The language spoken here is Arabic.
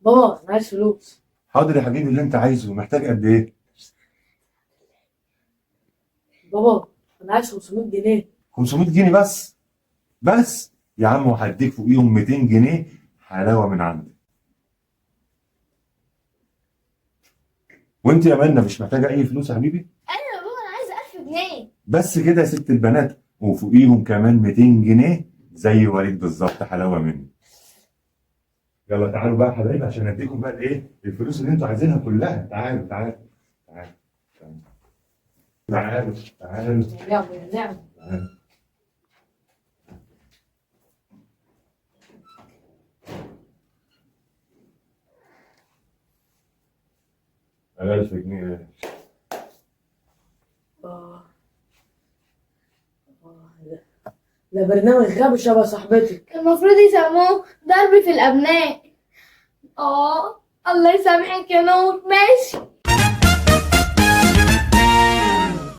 بابا انا عايز فلوس. حاضر يا حبيبي، اللي انت عايزه. محتاج قد ايه؟ بابا انا عايز 500 جنيه. 500 جنيه بس؟ بس يا عم، وهديك فوقيهم 200 جنيه حلاوه من عندي. وانت يا منى مش محتاجه اي فلوس يا حبيبي؟ ايوه يا بابا، انا عايزه 1000 جنيه. بس كده يا ست البنات، وفوقيهم كمان 200 جنيه زي وليد بالظبط، حلاوه مني. يلا تعالوا بقى يا حبايبي عشان اديكم بقى الايه، الفلوس اللي انتوا عايزينها كلها. تعالوا تعالوا تعالوا تعالوا تعالوا نعم نعم. تعالوا. على 1000 جنيه. آه. ده برنامج غبي شبه صاحبتك. المفروض يسموه ضرب في الابناء. الله يسامحك يا نور. ماشي.